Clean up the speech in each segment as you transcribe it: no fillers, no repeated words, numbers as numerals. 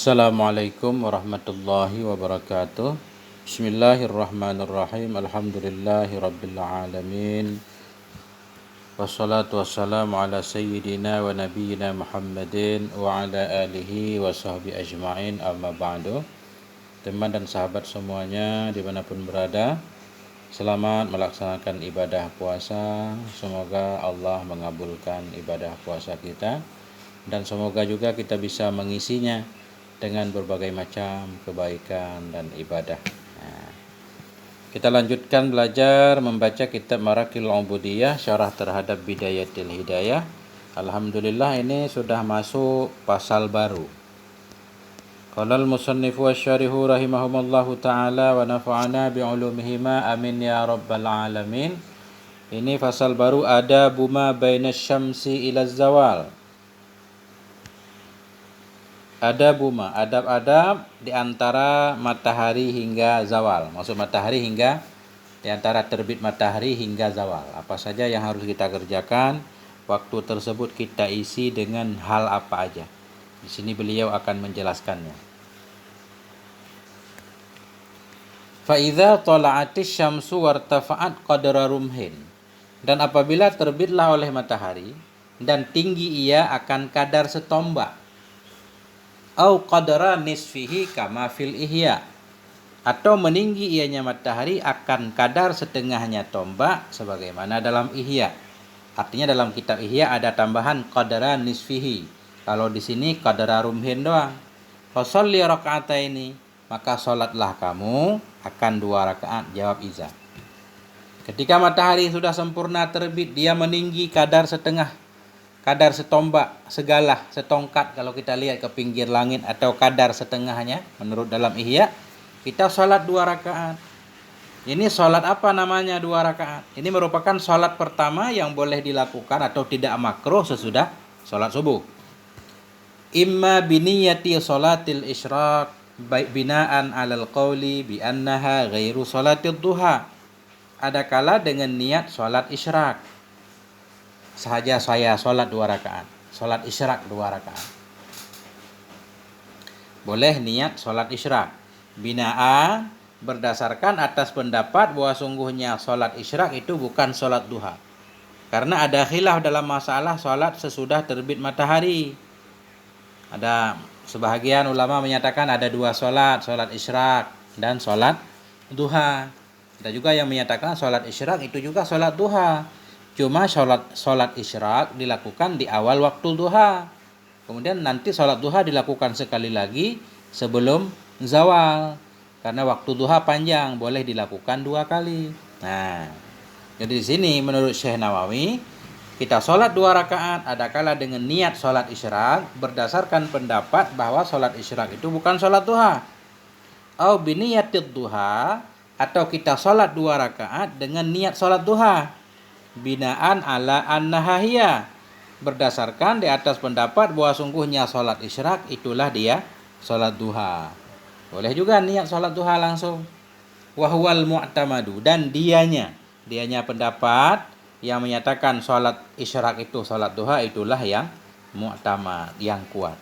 Assalamualaikum warahmatullahi wabarakatuh. Bismillahirrahmanirrahim. Alhamdulillahi rabbil alamin. Wassalatu wassalamu ala sayyidina wa nabiyyina Muhammadin wa ala alihi wa sahbihi ajma'in, amma ba'du. Teman dan sahabat semuanya dimanapun berada, selamat melaksanakan ibadah puasa. Semoga Allah mengabulkan ibadah puasa kita, dan semoga juga kita bisa mengisinya dengan berbagai macam kebaikan dan ibadah. Kita lanjutkan belajar membaca kitab Marakil Ubudiyah, syarah terhadap Bidayatil Hidayah. Alhamdulillah, ini sudah masuk pasal baru. Qala al-musannifu wasyarihu rahimahumallahu ta'ala wa nafa'ana bi'ulumihima amin ya rabbal alamin. Ini pasal baru, ada buma baina syamsi ila zawal. Adabuma, adab-adab di antara matahari hingga zawal. Maksud matahari hingga di antara terbit matahari hingga zawal. Apa saja yang harus kita kerjakan, waktu tersebut kita isi dengan hal apa aja. Di sini beliau akan menjelaskannya. Fa idza tala'atis syamsu wartafa'at qadra rumhin. Dan apabila terbitlah oleh matahari dan tinggi ia akan kadar setombak, au qadra nisfihi kama fil ihya, atau meninggi ianya matahari akan kadar setengahnya tombak sebagaimana dalam ihya. Artinya dalam kitab ihya ada tambahan qadra nisfihi. Kalau di sini qadra rumhin doang. Fa sholli raka'ataini, maka salatlah kamu akan 2 rakaat. Jawab Iza. Ketika matahari sudah sempurna terbit, dia meninggi kadar setombak, segalah, setongkat kalau kita lihat ke pinggir langit, atau kadar setengahnya menurut dalam ihya, kita sholat 2 rakaat. Ini sholat apa namanya 2 rakaat? Ini merupakan sholat pertama yang boleh dilakukan atau tidak makruh sesudah sholat subuh. Imma biniyati sholatil isyraq binaan alal qawli bi annaha ghairu sholatid duha. Adakala dengan niat sholat isyraq. Sahaja saya sholat 2 rakaat, sholat isyraq 2 rakaat. Boleh niat sholat isyraq. Binaan berdasarkan atas pendapat bahwa sungguhnya sholat isyraq itu bukan sholat duha. Karena ada khilaf dalam masalah sholat sesudah terbit matahari. Ada sebahagian ulama menyatakan ada 2 sholat, sholat isyraq dan sholat duha. Ada juga yang menyatakan sholat isyraq itu juga sholat duha. Cuma sholat isyraq dilakukan di awal waktu duha. Kemudian nanti sholat duha dilakukan sekali lagi sebelum zawal. Karena waktu duha panjang, boleh dilakukan 2 kali. Nah, jadi di sini menurut Syekh Nawawi, kita sholat 2 rakaat adakala dengan niat sholat isyraq berdasarkan pendapat bahwa sholat isyraq itu bukan sholat duha. Au biniyatid duha, atau kita sholat 2 rakaat dengan niat sholat duha. Binaan ala an-nahahiyah, berdasarkan di atas pendapat bahwa sungguhnya sholat isyraq itulah dia sholat duha. Boleh juga niat sholat duha langsung. Wahwal mu'tamadu, dan dianya pendapat yang menyatakan sholat isyraq itu sholat duha itulah yang mu'tamad, yang kuat.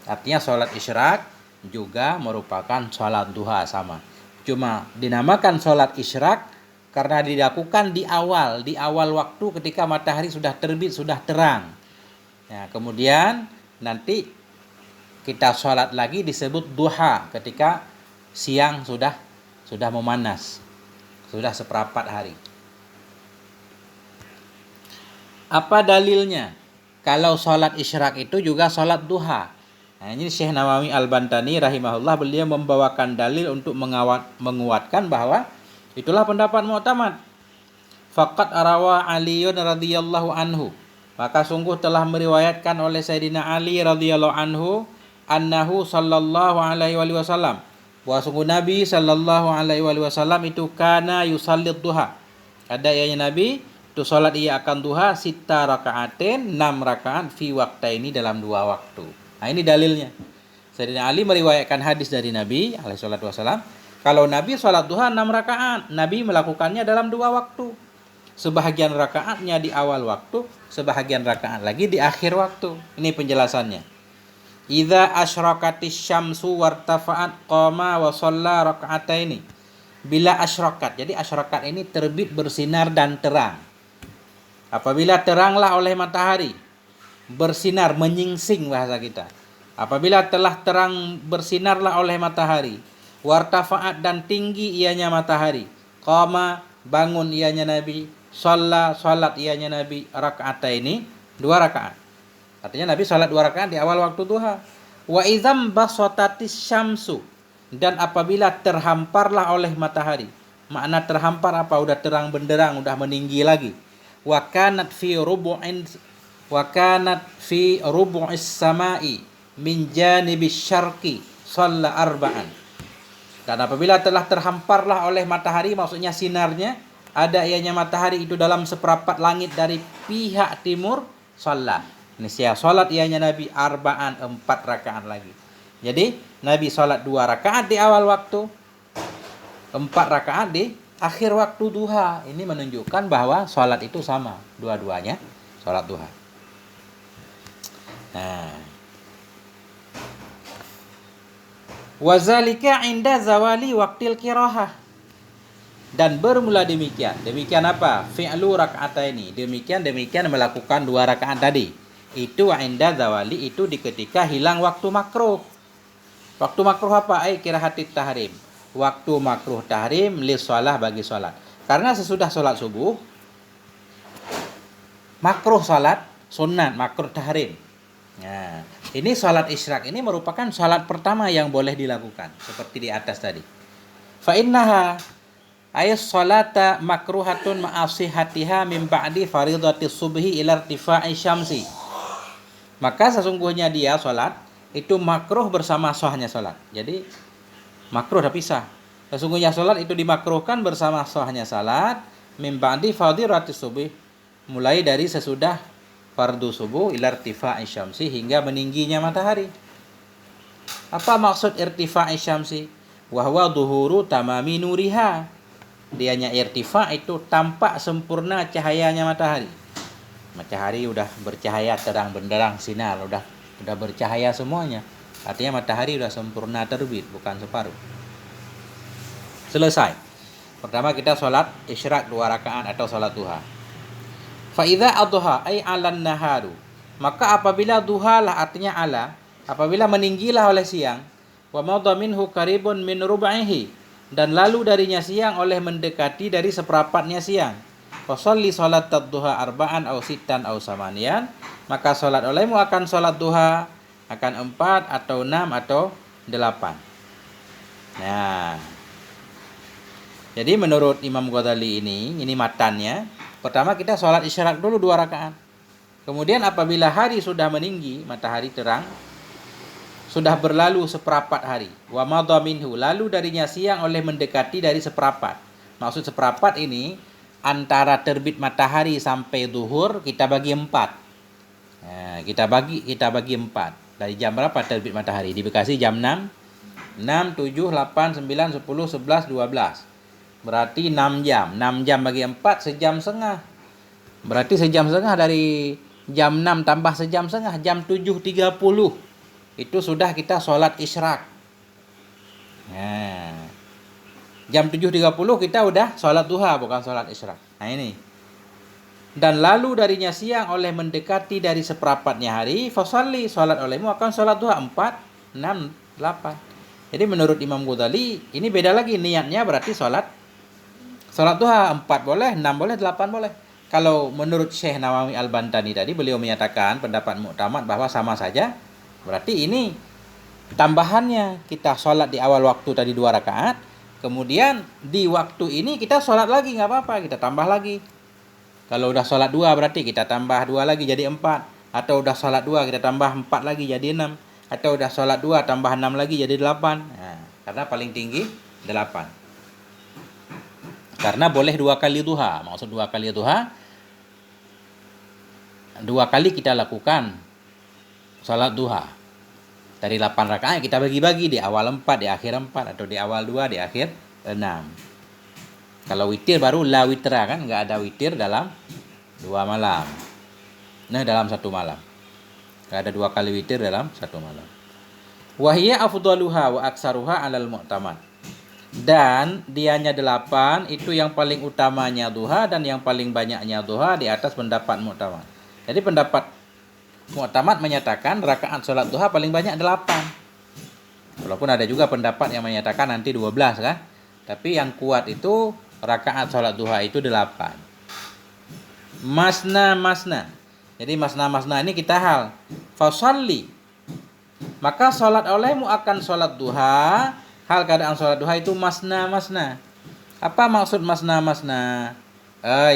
Artinya sholat isyraq juga merupakan sholat duha sama. Cuma dinamakan sholat isyraq karena dilakukan di awal waktu ketika matahari sudah terbit, sudah terang. Nah, kemudian nanti kita sholat lagi disebut duha ketika siang sudah memanas, sudah seperempat hari. Apa dalilnya? Kalau sholat isyraq itu juga sholat duha. Nah, ini Syekh Nawawi Al-Bantani rahimahullah, beliau membawakan dalil untuk menguatkan bahwa itulah pendapat mu'tamad. Faqad arawa Aliyun radhiyallahu anhu, maka sungguh telah meriwayatkan oleh Sayyidina Ali radhiyallahu anhu, annahu sallallahu alaihi wasallam, bahwa sungguh Nabi sallallahu alaihi wasallam itu kana yusallid duha. Ada ianya Nabi itu salat ia akan duha 6 rakaatin, 6 rakaat fi waqtaini, dalam 2 waktu. Nah, ini dalilnya. Sayyidina Ali meriwayatkan hadis dari Nabi alaihi salatu wasallam, kalau Nabi sholat duha 6 rakaat, Nabi melakukannya dalam 2 waktu. Sebahagian rakaatnya di awal waktu, sebahagian rakaat lagi di akhir waktu. Ini penjelasannya. Idza asyraqatis syamsu wartafa'at qama wa shalla raka'ataini. Bila asyraqat. Jadi asyraqat ini terbit, bersinar dan terang. Apabila teranglah oleh matahari, bersinar, menyingsing bahasa kita. Apabila telah terang, bersinarlah oleh matahari, wartafa'at dan tinggi ianya matahari, qama bangun ianya Nabi, shalla salat ianya Nabi, raka'ataini 2 rakaat. Artinya Nabi salat 2 rakaat di awal waktu duha. Wa idzam basatatis syamsu, dan apabila terhamparlah oleh matahari. Makna terhampar apa? Udah terang benderang, udah meninggi lagi. Wa kanat fi rubu'is samai min janibis syarqi shalla arba'an. Dan apabila telah terhamparlah oleh matahari, maksudnya sinarnya ada ianya matahari itu dalam seperempat langit dari pihak timur, shalla. Ini salat ianya Nabi arba'an, 4 rakaat lagi. Jadi Nabi salat 2 rakaat di awal waktu, 4 rakaat di akhir waktu duha. Ini menunjukkan bahwa salat itu sama, dua-duanya salat duha. Nah, wazalika inda zawali waktil kirahah, dan bermula demikian. Demikian apa? Fi'lu raka'ataini. Demikian melakukan 2 rakaat tadi. Itu inda zawali, itu di ketika hilang waktu makruh. Waktu makruh apa? Kirahatit tahrim. Waktu makruh tahrim li shalah, bagi salat. Karena sesudah salat subuh makruh salat sunat, makruh tahrim. Nah, ini salat isyraq ini merupakan salat pertama yang boleh dilakukan seperti di atas tadi. Fa innaha ayat salata makruhatun ma'asihatiha min ba'di faridatis subhi ila irtifa'i syamsi. Maka sesungguhnya dia salat itu makruh bersama sahnya salat. Jadi makruh dah pisah. Sesungguhnya salat itu dimakruhkan bersama sahnya salat min ba'di faridatis subhi, mulai dari sesudah fardu subuh ila irtifa'i syamsi, hingga meningginya matahari. Apa maksud irtifa'i syamsi? Wa huwa dhuhuru tamami nuriha. Dianya irtifa itu tampak sempurna cahayanya matahari. Matahari udah bercahaya terang benderang, sinar, udah bercahaya semuanya. Artinya matahari udah sempurna terbit, bukan separuh. Selesai. Pertama kita sholat isyraq 2 rakaat atau sholat duha. Fa idza adha ay 'alan naharu. Maka apabila duha lah, artinya ala, apabila meninggilah oleh siang, wa madha minhu qaribun min rub'ihi, dan lalu darinya siang oleh mendekati dari seperempatnya siang. Fasalli salat duha arba'an aw sittan aw samanian, maka salat olehmu akan salat duha akan 4 atau 6 atau 8. Nah, jadi menurut Imam Ghazali ini matannya. Pertama kita salat isyraq dulu 2 rakaat. Kemudian apabila hari sudah meninggi, matahari terang, sudah berlalu seperempat hari, wa madha minhu, lalu darinya siang oleh mendekati dari seperempat. Maksud seperempat ini antara terbit matahari sampai zuhur kita bagi 4. Nah, kita bagi 4. Dari jam berapa terbit matahari? Di Bekasi jam 6, 7, 8, 9, 10, 11, 12. Berarti 6 jam. 6 jam bagi 4, sejam setengah. Berarti sejam setengah dari jam 6 tambah sejam setengah, jam 7.30. Itu sudah kita sholat isyraq. Nah, jam 7.30 kita udah sholat duha, bukan sholat isyraq. Nah ini. Dan lalu darinya siang oleh mendekati dari seperempatnya hari, fasalli, sholat olehmu akan sholat duha 4, 6, 8. Jadi menurut Imam Ghazali ini beda lagi niatnya, berarti sholat duha 4 boleh, 6 boleh, 8 boleh. Kalau menurut Syekh Nawawi Al-Bantani tadi, beliau menyatakan pendapat mu'tamad bahwa sama saja. Berarti ini tambahannya, kita sholat di awal waktu tadi 2 rakaat, kemudian di waktu ini kita sholat lagi, nggak apa-apa, kita tambah lagi. Kalau udah sholat 2 berarti kita tambah 2 lagi jadi 4, atau udah sholat 2 kita tambah 4 lagi jadi 6, atau udah sholat 2 tambah 6 lagi jadi 8. Nah, karena paling tinggi 8. Karena boleh 2 kali duha. Maksud 2 kali duha, 2 kali kita lakukan sholat duha. Dari 8 rakaat kita bagi-bagi, di awal 4, di akhir 4, atau di awal 2, di akhir 6. Kalau witir baru la witra, kan nggak ada witir dalam 2 malam. Nah, dalam 1 malam. Nggak ada 2 kali witir dalam 1 malam. Wahiyya afdaluha wa aksaruha alal mu'tamad. Dan dianya 8 itu yang paling utamanya duha dan yang paling banyaknya duha di atas pendapat mu'tamad. Jadi pendapat mu'tamad menyatakan rakaat sholat duha paling banyak 8. Walaupun ada juga pendapat yang menyatakan nanti 12 kan. Tapi yang kuat itu rakaat sholat duha itu 8. Masna. Jadi masna ini kita hal. Fasalli. Maka sholat olehmu akan sholat duha. Hal keadaan sholat duha itu masna. Apa maksud masna?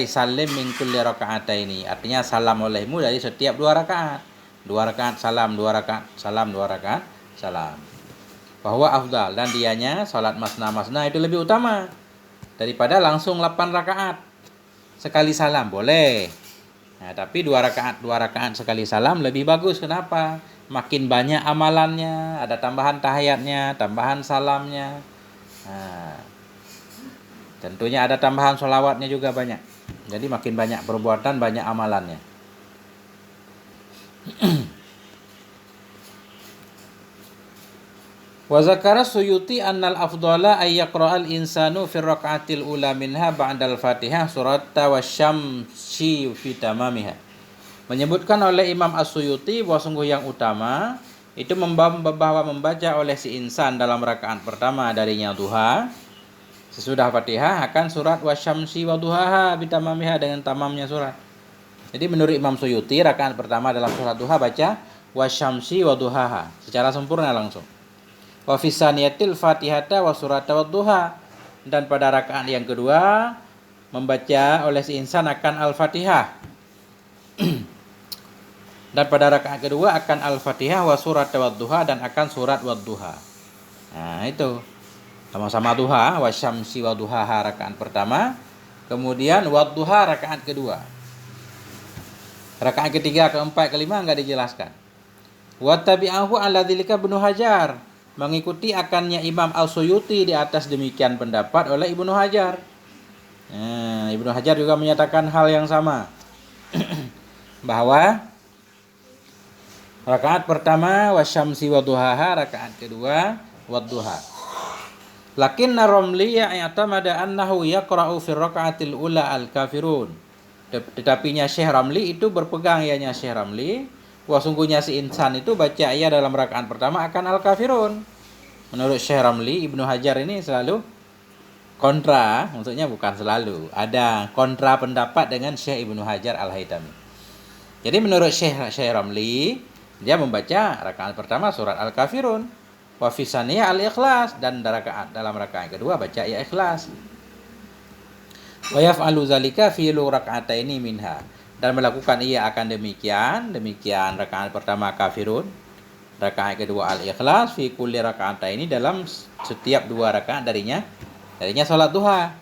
Salim min kulli raka'ataini. Artinya salam olehmu dari setiap 2 rakaat. 2 rakaat salam, 2 rakaat salam, 2 rakaat salam. Bahwa afdal, dan dianya sholat masna itu lebih utama daripada langsung 8 rakaat sekali salam. Boleh. Nah, tapi 2 rakaat sekali salam lebih bagus. Kenapa? Makin banyak amalannya, ada tambahan tahiyatnya, tambahan salamnya. Nah, tentunya ada tambahan sholawatnya juga banyak. Jadi makin banyak perbuatan, banyak amalannya. Wa zakara Suyuti annal afdhala ay yaqra'al insanu fi raka'atil ula minha ba'dal Fatihah surat wasyamsi fi tamamiha. Menyebutkan oleh Imam As-Suyuti bahwa sungguh yang utama itu bahwa membaca oleh si insan dalam rakaat pertama darinya duha sesudah Fatihah akan surat wasyamsi wa duhaha fi tamamiha dengan tamamnya surat. Jadi menurut Imam Suyuti rakaat pertama dalam surat duha baca wasyamsi wa duhaha secara sempurna langsung. Wa fi saniyatil Fatihata wa surata wa duha, dan pada rakaat yang kedua membaca oleh si insan akan Al-Fatihah. Dan pada rakaat kedua akan Al-Fatihah wa surata wa duha dan akan surat wa duha. Nah, itu sama-sama duha, wa syamsi wa duhaha rakaat pertama, kemudian wa duha rakaat kedua. Rakaat ketiga, keempat, kelima enggak dijelaskan. Wa tabi'ahu ala dzalika Ibnu Hajar, mengikuti akannya Imam Al-Suyuti di atas demikian pendapat oleh Ibnu Hajar. Ibnu Hajar juga menyatakan hal yang sama. Bahwa rakaat pertama wasyamsi wa duhaha, rakaat kedua wadduha. Lakinna Ramli ya'tamada annahu yaqra'u fi raka'atil ula al-kafirun. Tetapinya Syekh Ramli itu berpegang ianya Syekh Ramli wah sungguhnya si insan itu baca ia dalam rakaat pertama akan Al-Kafirun. Menurut Syekh Ramli, Ibnu Hajar ini selalu kontra, maksudnya bukan selalu, ada kontra pendapat dengan Syekh Ibnu Hajar Al-Haytami. Jadi menurut Syekh Ramli, dia membaca rakaat pertama surat Al-Kafirun, wa fi saniyah Al-Ikhlas, dan dalam rakaat kedua baca ya Ikhlas. Wa yaf'alu zalika fi raka'ataini minha, dan melakukan ia akan demikian rakaat pertama Kafirun, rakaat kedua Al-Ikhlas, fi kulli raka'ataini, dalam setiap 2 rakaat darinya salat duha.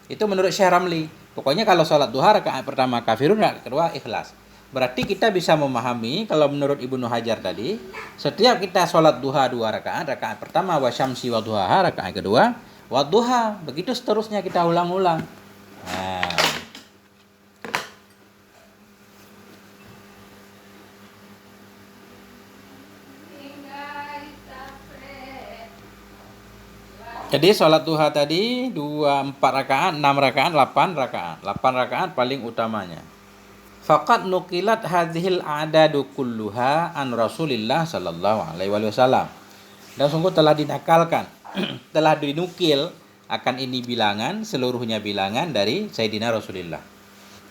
Itu menurut Syekh Ramli. Pokoknya kalau salat duha rakaat pertama Kafirun, rakaat kedua Ikhlas. Berarti kita bisa memahami kalau menurut Ibnu Hajar tadi, setiap kita salat duha 2 rakaat, rakaat pertama wa syamsi wa duhaha, rakaat kedua wa duha, begitu seterusnya kita ulang-ulang. Nah, jadi sholat duha tadi 4 rakaat, 6 rakaat, 8 rakaat. 8 rakaat paling utamanya. Faqad nuqilat hadhil a'dadu kulluha an Rasulillah sallallahu alaihi wasallam. Dan sungguh telah dinakalkan, telah dinukil akan ini bilangan, seluruhnya bilangan dari Sayyidina Rasulullah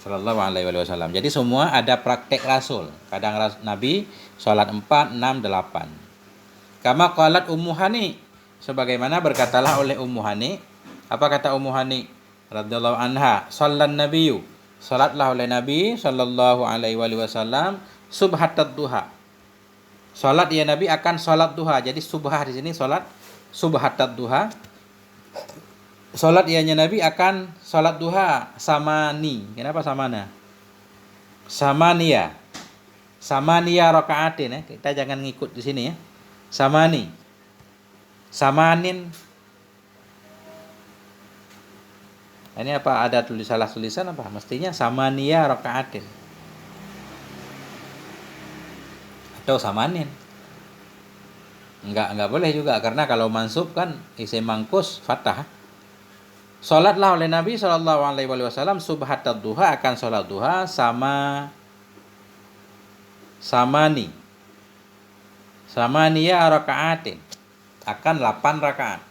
sallallahu alaihi wasallam. Jadi semua ada praktek Rasul. Kadang Nabi sholat 4, 6, 8. Kama qalat Ummu Hani, sebagaimana berkatalah oleh Ummu Hani. Apa kata Ummu Hani radhiyallahu anha? Shallan nabiyyu, salatlah oleh Nabi sallallahu alaihi wasallam subhatat duha. Salat ya Nabi akan salat duha. Jadi subhah di sini salat subhatat duha. Salat ianya Nabi akan salat duha samani. Kenapa samana? Samania. Samania rakaatin ya. Kita jangan ngikut di sini ya. Samani. Samanin. Ini apa, ada salah tulisan apa? Mestinya samania rakaatin. Atau samanin. Enggak boleh juga, karena kalau mansub kan isim mangkus fathah. Salatlah oleh Nabi Shallallahu alaihi wasallam subhatad duha, akan salat duha samania rakaatin, akan 8 rakaat.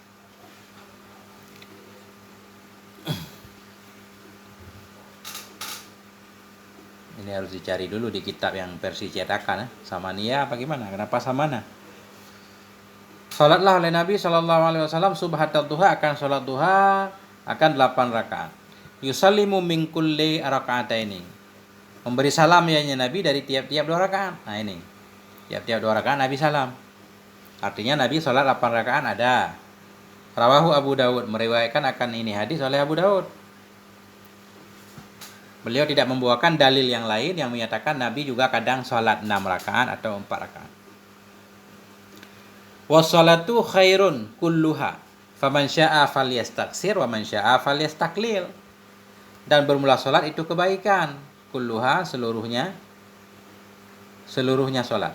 Ini harus dicari dulu di kitab yang versi cetakan, samania apa gimana? Kenapa samana? Salatlah oleh Nabi Shallallahu alaihi wasallam subhatad duha, akan salat duha akan 8 rakaat. Yusallimu min kulli raka'ataini. Memberi salam ya Nabi dari tiap-tiap 2 rakaat. Nah ini. Tiap-tiap 2 rakaat Nabi salam. Artinya Nabi salat 8 rakaat ada. Rawahu Abu Dawud, meriwayatkan akan ini hadis oleh Abu Dawud. Beliau tidak membawakan dalil yang lain yang menyatakan Nabi juga kadang salat 6 rakaat atau 4 rakaat. Wassalatu khairun kulluha, faman syaa falyastaksir wa man syaa falyastaklil. Dan bermula salat itu kebaikan, kulluha seluruhnya salat.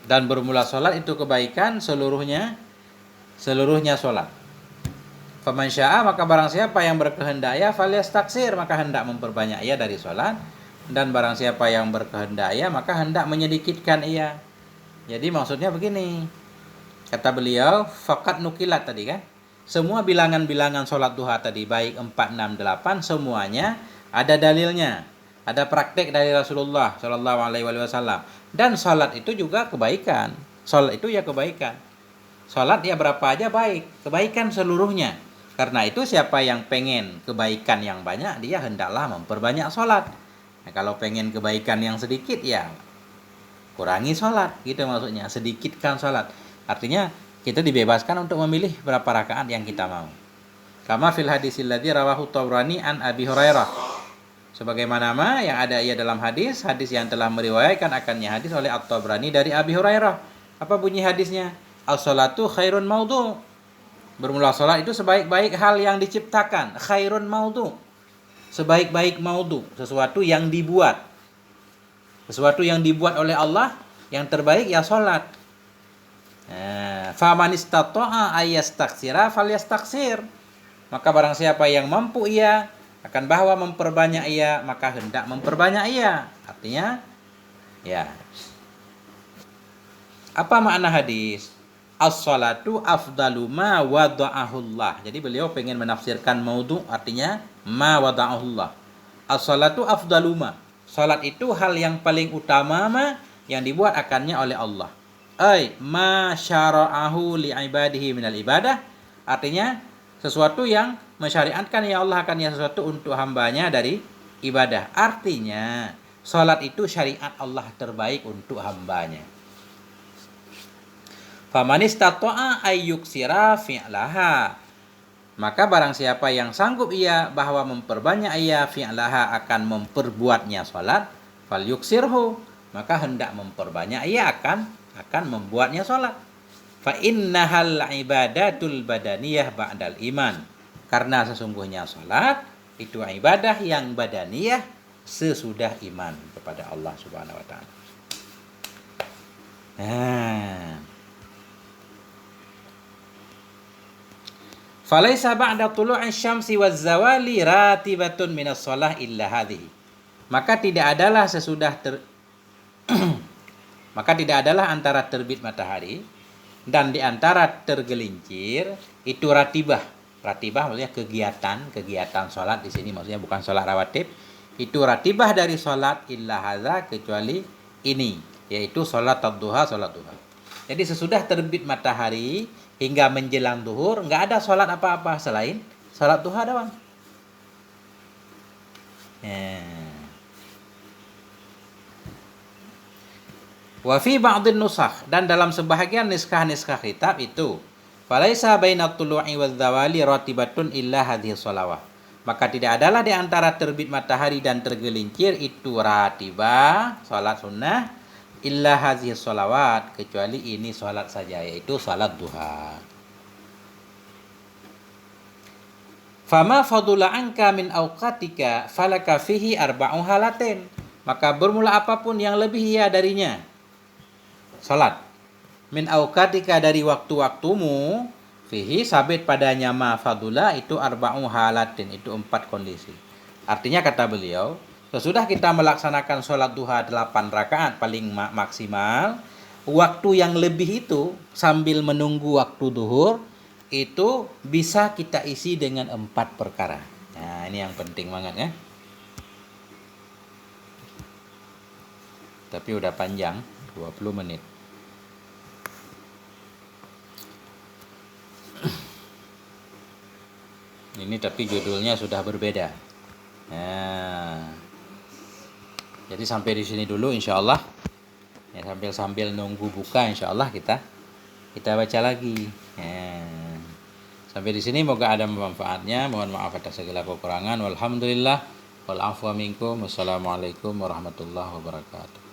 Dan bermula salat itu kebaikan, seluruhnya salat. Faman syaa, maka barang siapa yang berkehendak ya falyastaksir, maka hendak memperbanyak ia dari salat, dan barang siapa yang berkehendak ya maka hendak menyedikitkan ia. Jadi maksudnya begini, kata beliau, fakat nukilat tadi kan, semua bilangan-bilangan salat duha tadi baik 4, 6, 8 semuanya ada dalilnya, ada praktek dari Rasulullah Shallallahu alaihi wasallam. Dan salat itu juga kebaikan. Salat itu ya kebaikan. Salat ya berapa aja baik, kebaikan seluruhnya. Karena itu siapa yang pengen kebaikan yang banyak, dia hendaklah memperbanyak salat. Nah, kalau pengen kebaikan yang sedikit ya kurangi salat, gitu maksudnya, sedikitkan salat. Artinya kita dibebaskan untuk memilih berapa rakaat yang kita mau. Kama fil hadisil ladzi rawahu Tabrani an Abi Hurairah. Sebagaimana yang ada ia dalam hadis yang telah meriwayatkan akannya hadis oleh At-Tabrani dari Abi Hurairah. Apa bunyi hadisnya? As-salatu khairun maudhu. Bermula salat itu sebaik-baik hal yang diciptakan. Khairun maudhu, sebaik-baik maudhu, sesuatu yang dibuat. Sesuatu yang dibuat oleh Allah, yang terbaik ya salat. Faman istata'a ayastaksira falyastaksir. Maka barang siapa yang mampu ia akan bahwa memperbanyak ia, maka hendak memperbanyak ia. Artinya ya. Apa makna hadis? As-salatu afdalu ma wada'ahullah. Jadi beliau pengen menafsirkan maudhu, artinya ma wada'ahullah. As-salatu afdalu ma. Salat itu hal yang paling utama yang dibuat akannya oleh Allah. Ma syara'ahu li ibadihi minal ibadah. Artinya sesuatu yang mensyariatkan ya Allah akannya sesuatu untuk hambanya dari ibadah. Artinya salat itu syariat Allah terbaik untuk hambanya. Faman istata'a ayyuksira fi'laha. Maka barang siapa yang sanggup ia bahwa memperbanyak ia fi'laha, akan memperbuatnya salat, fal yuksirhu, maka hendak memperbanyak ia akan membuatnya salat. Fa innahal ibadatul badaniyah ba'dal iman. Karena sesungguhnya salat itu ibadah yang badaniyah sesudah iman kepada Allah Subhanahu wa taala. Falaisa ba'da tulu'i syamsi waz zawali ratibatun minas shalah illa hadhihi. Maka tidak adalah antara terbit matahari dan di antara tergelincir itu ratibah. Ratibah maksudnya kegiatan salat di sini, maksudnya bukan salat rawatib. Itu ratibah dari salat illa hadza, kecuali ini, yaitu salat ad-duha, salat duha. Jadi sesudah terbit matahari hingga menjelang duhur enggak ada salat apa-apa selain salat duha doang. Wa fi ba'dhin nusakh, dan dalam sebahagian niskah kitab itu falaisa bainat tulu'i waz zawali ratibatun illa hadhihi shalawah. Maka tidak adalah di antara terbit matahari dan tergelincir itu ratibah, salat sunnah, illa hadhihi sholawat, kecuali ini sholat saja, yaitu sholat duha. Fama fadula anka min awqatika falaka fihi arba'u halatin. Maka bermula apapun yang lebih ya darinya. Salat. Min awqatika, dari waktu-waktumu, fihi sabit padanya ma fadula, itu arba'u halatin, itu 4 kondisi. Artinya kata beliau, sesudah kita melaksanakan sholat duha 8 rakaat paling maksimal, waktu yang lebih itu sambil menunggu waktu duhur, itu bisa kita isi dengan 4 perkara. Nah, ini yang penting banget ya. Tapi udah panjang, 20 menit. Ini tapi judulnya sudah berbeda. Nah, jadi sampai di sini dulu insyaallah. Ya, sambil nunggu buka insyaallah kita baca lagi. Nah, sampai di sini moga ada manfaatnya. Mohon maaf atas segala kekurangan. Walhamdulillah wal afwa minkum. Wassalamualaikum warahmatullahi wabarakatuh.